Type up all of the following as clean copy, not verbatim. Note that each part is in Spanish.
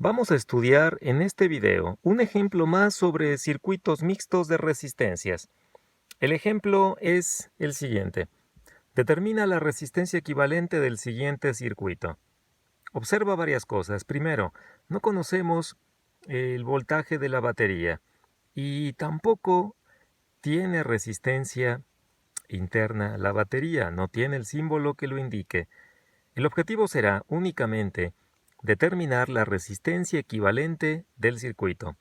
Vamos a estudiar en este video un ejemplo más sobre circuitos mixtos de resistencias. El ejemplo es el siguiente. Determina la resistencia equivalente del siguiente circuito. Observa varias cosas. Primero, no conocemos el voltaje de la batería y tampoco tiene resistencia interna la batería, no tiene el símbolo que lo indique. El objetivo será únicamente determinar la resistencia equivalente del circuito.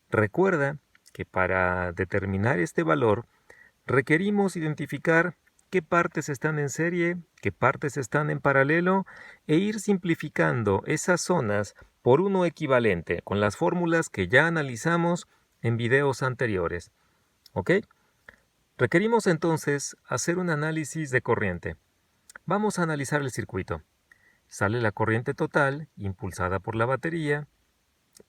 Recuerda que para determinar este valor requerimos identificar qué partes están en serie, qué partes están en paralelo e ir simplificando esas zonas por uno equivalente con las fórmulas que ya analizamos en videos anteriores. ¿Ok? Requerimos entonces hacer un análisis de corriente. Vamos a analizar el circuito. Sale la corriente total, impulsada por la batería,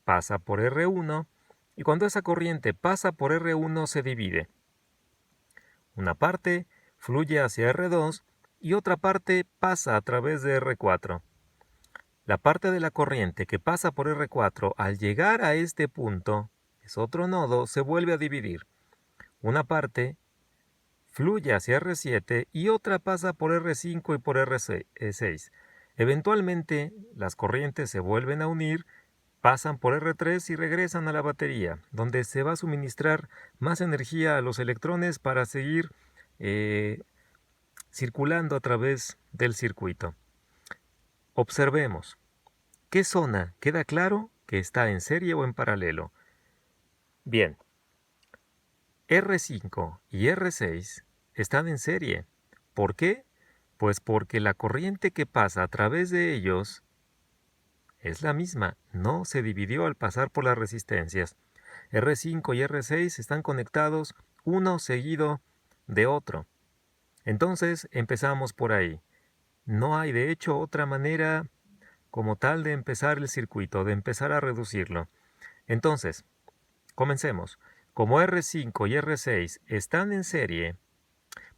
pasa por R1, y cuando esa corriente pasa por R1 se divide. Una parte fluye hacia R2 y otra parte pasa a través de R4. La parte de la corriente que pasa por R4 al llegar a este punto, es otro nodo, se vuelve a dividir. Una parte fluye hacia R7 y otra pasa por R5 y por R6. Eventualmente, las corrientes se vuelven a unir, pasan por R3 y regresan a la batería, donde se va a suministrar más energía a los electrones para seguir circulando a través del circuito. Observemos. ¿Qué zona queda claro que está en serie o en paralelo? Bien, R5 y R6 están en serie. ¿Por qué? Pues porque la corriente que pasa a través de ellos es la misma, no se dividió al pasar por las resistencias. R5 y R6 están conectados uno seguido de otro. Entonces empezamos por ahí. No hay de hecho otra manera como tal de empezar el circuito, de empezar a reducirlo. Entonces, comencemos. Como R5 y R6 están en serie,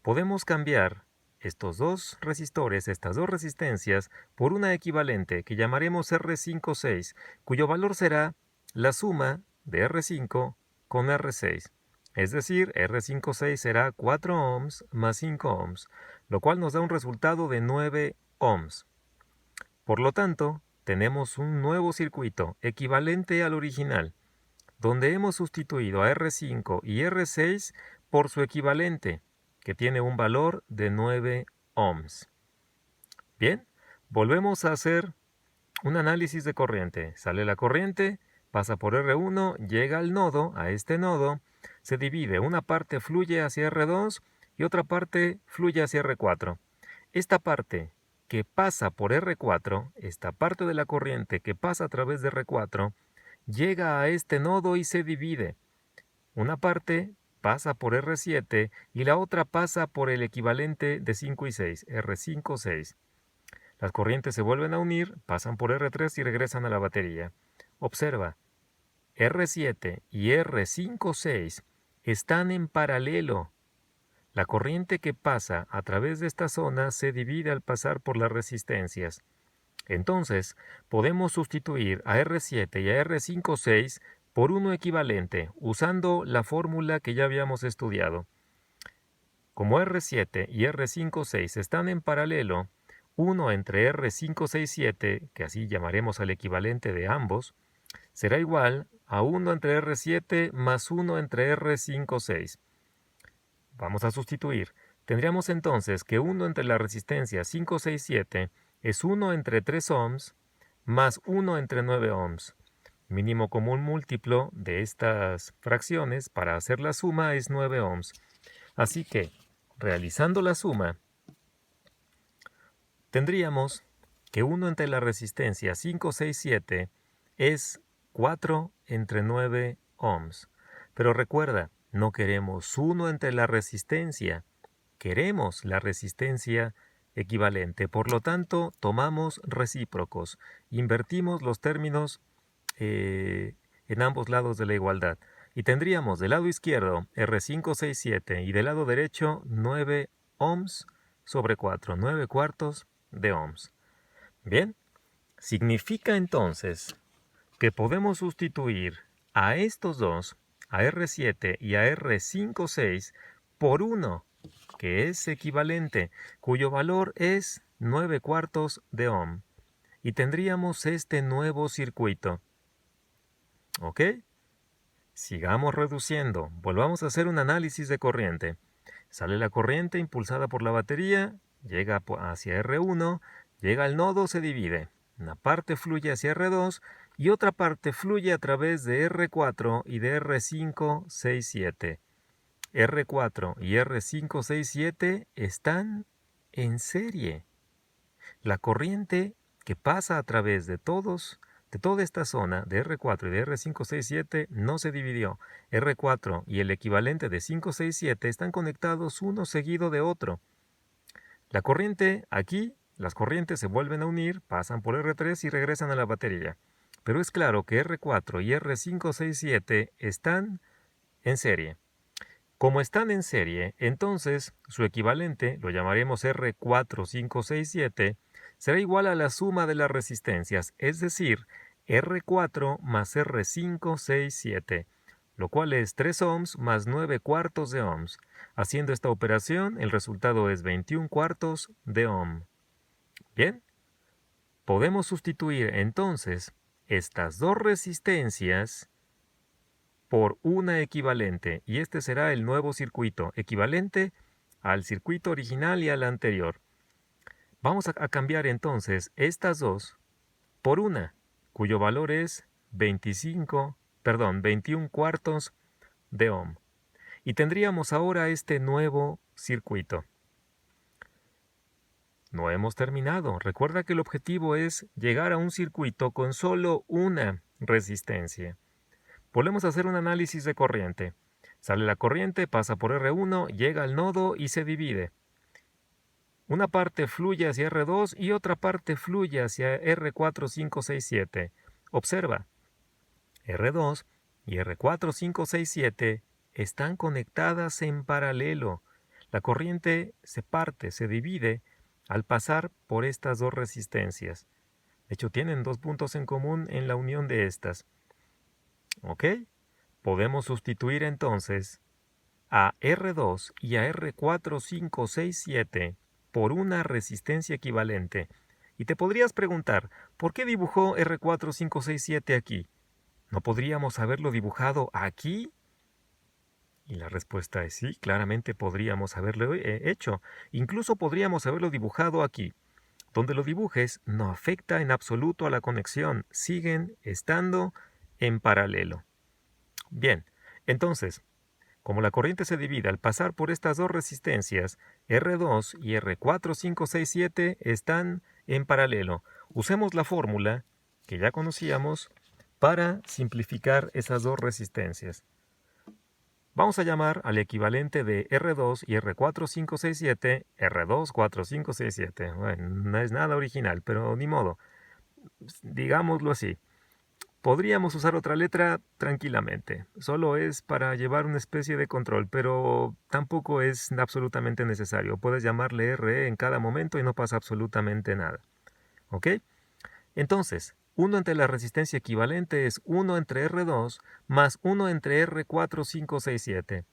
podemos cambiar estos dos resistores, estas dos resistencias, por una equivalente que llamaremos R5,6, cuyo valor será la suma de R5 con R6. Es decir, R5,6 será 4 ohms más 5 ohms, lo cual nos da un resultado de 9 ohms. Por lo tanto, tenemos un nuevo circuito equivalente al original, donde hemos sustituido a R5 y R6 por su equivalente, que tiene un valor de 9 ohms. Bien, volvemos a hacer un análisis de corriente. Sale la corriente, pasa por R1, llega al nodo, a este nodo, se divide. Una parte fluye hacia R2 y otra parte fluye hacia R4. Esta parte que pasa por R4, esta parte de la corriente que pasa a través de R4, llega a este nodo y se divide. Una parte pasa por R7 y la otra pasa por el equivalente de 5 y 6, R5,6. Las corrientes se vuelven a unir, pasan por R3 y regresan a la batería. Observa, R7 y R5,6 están en paralelo. La corriente que pasa a través de esta zona se divide al pasar por las resistencias. Entonces, podemos sustituir a R7 y a R5,6 por uno equivalente, usando la fórmula que ya habíamos estudiado. Como R7 y R5,6 están en paralelo, 1 entre R567, que así llamaremos al equivalente de ambos, será igual a 1 entre R7 más 1 entre R5,6. Vamos a sustituir. Tendríamos entonces que 1 entre la resistencia 567 es 1 entre 3 ohms más 1 entre 9 ohms. Mínimo común múltiplo de estas fracciones para hacer la suma es 9 ohms. Así que, realizando la suma, tendríamos que 1 entre la resistencia 567 es 4 entre 9 ohms. Pero recuerda, no queremos 1 entre la resistencia, queremos la resistencia equivalente. Por lo tanto, tomamos recíprocos, invertimos los términos en ambos lados de la igualdad. Y tendríamos del lado izquierdo R567 y del lado derecho 9 ohms sobre 4, 9 cuartos de ohms. Bien, significa entonces que podemos sustituir a estos dos, a R7 y a R56, por uno, que es equivalente, cuyo valor es 9 cuartos de ohm. Y tendríamos este nuevo circuito. ¿Ok? Sigamos reduciendo. Volvamos a hacer un análisis de corriente. Sale la corriente impulsada por la batería, llega hacia R1, llega al nodo, se divide. Una parte fluye hacia R2 y otra parte fluye a través de R4 y de R567. R4 y R567 están en serie. La corriente que pasa a través de toda esta zona de R4 y de R567 no se dividió. R4 y el equivalente de 567 están conectados uno seguido de otro. La corriente aquí, las corrientes se vuelven a unir, pasan por R3 y regresan a la batería. Pero es claro que R4 y R567 están en serie. Como están en serie, entonces su equivalente, lo llamaremos R4567, será igual a la suma de las resistencias, es decir, R4 más R567, lo cual es 3 ohms más 9 cuartos de ohms. Haciendo esta operación, el resultado es 21 cuartos de ohm. Bien, podemos sustituir entonces estas dos resistencias por una equivalente, y este será el nuevo circuito, equivalente al circuito original y al anterior. Vamos a cambiar entonces estas dos por una, cuyo valor es 21 cuartos de ohm. Y tendríamos ahora este nuevo circuito. No hemos terminado. Recuerda que el objetivo es llegar a un circuito con solo una resistencia. Volvemos a hacer un análisis de corriente. Sale la corriente, pasa por R1, llega al nodo y se divide. Una parte fluye hacia R2 y otra parte fluye hacia R4567. Observa, R2 y R4567 están conectadas en paralelo. La corriente se parte, se divide al pasar por estas dos resistencias. De hecho, tienen dos puntos en común en la unión de estas. ¿Ok? Podemos sustituir entonces a R2 y a R4567 por una resistencia equivalente. Y te podrías preguntar, ¿por qué dibujó R4567 aquí? ¿No podríamos haberlo dibujado aquí? Y la respuesta es sí, claramente podríamos haberlo hecho. Incluso podríamos haberlo dibujado aquí. Donde lo dibujes no afecta en absoluto a la conexión, siguen estando en paralelo. Bien, entonces, como la corriente se divide al pasar por estas dos resistencias, R2 y R4567 están en paralelo. Usemos la fórmula que ya conocíamos para simplificar esas dos resistencias. Vamos a llamar al equivalente de R2 y R4567 R24567. Bueno, no es nada original, pero ni modo. Digámoslo así. Podríamos usar otra letra tranquilamente, solo es para llevar una especie de control, pero tampoco es absolutamente necesario. Puedes llamarle RE en cada momento y no pasa absolutamente nada. ¿Ok? Entonces, 1 entre la resistencia equivalente es 1 entre R2 más 1 entre R4567.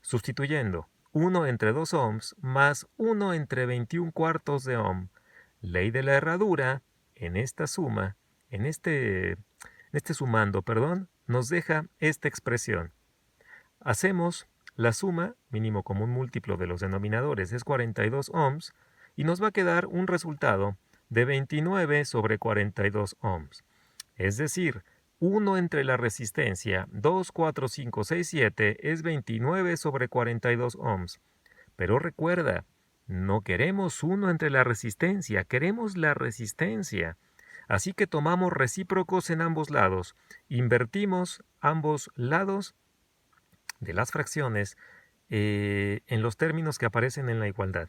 Sustituyendo, 1 entre 2 ohms más 1 entre 21 cuartos de ohm. Ley de la herradura, en esta suma, en este sumando, nos deja esta expresión. Hacemos la suma, mínimo común múltiplo de los denominadores es 42 ohms, y nos va a quedar un resultado de 29 sobre 42 ohms. Es decir, 1 entre la resistencia 2, 4, 5, 6, 7 es 29 sobre 42 ohms. Pero recuerda, no queremos 1 entre la resistencia, queremos la resistencia. Así que tomamos recíprocos en ambos lados, invertimos ambos lados de las fracciones en los términos que aparecen en la igualdad.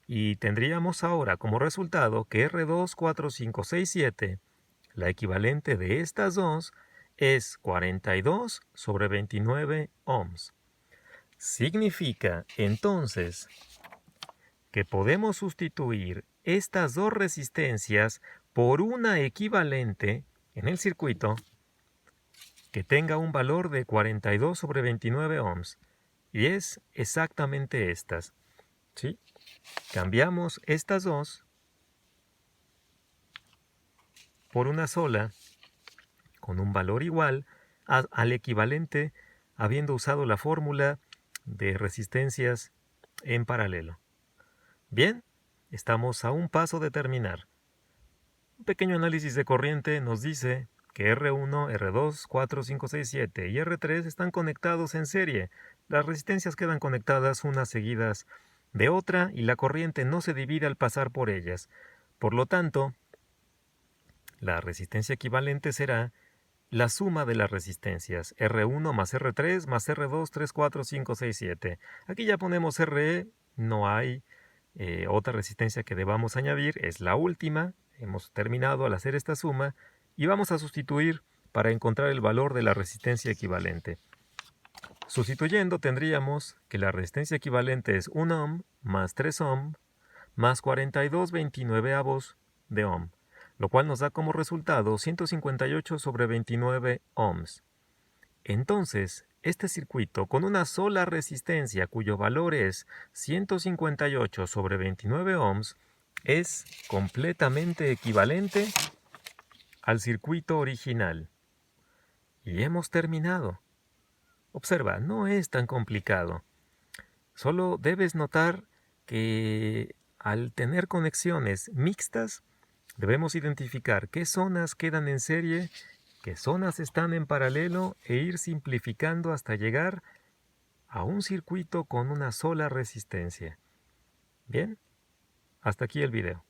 Y tendríamos ahora como resultado que R2, 4, 5, 6, 7, la equivalente de estas dos, es 42 sobre 29 ohms. Significa entonces que podemos sustituir estas dos resistencias por una equivalente en el circuito que tenga un valor de 42 sobre 29 ohms. Y es exactamente estas. ¿Sí? Cambiamos estas dos por una sola con un valor igual al equivalente habiendo usado la fórmula de resistencias en paralelo. Bien, estamos a un paso de terminar. Un pequeño análisis de corriente nos dice que R1, R2, 4, 5, 6, 7 y R3 están conectados en serie. Las resistencias quedan conectadas unas seguidas de otra y la corriente no se divide al pasar por ellas. Por lo tanto, la resistencia equivalente será la suma de las resistencias R1 más R3 más R2, 3, 4, 5, 6, 7. Aquí ya ponemos RE, no hay otra resistencia que debamos añadir, es la última. Hemos terminado al hacer esta suma y vamos a sustituir para encontrar el valor de la resistencia equivalente. Sustituyendo tendríamos que la resistencia equivalente es 1 ohm más 3 ohm más 42/29 de ohm, lo cual nos da como resultado 158 sobre 29 ohms. Entonces, este circuito con una sola resistencia cuyo valor es 158 sobre 29 ohms es completamente equivalente al circuito original. Y hemos terminado. Observa, no es tan complicado. Solo debes notar que al tener conexiones mixtas, debemos identificar qué zonas quedan en serie, qué zonas están en paralelo e ir simplificando hasta llegar a un circuito con una sola resistencia. Bien, hasta aquí el video.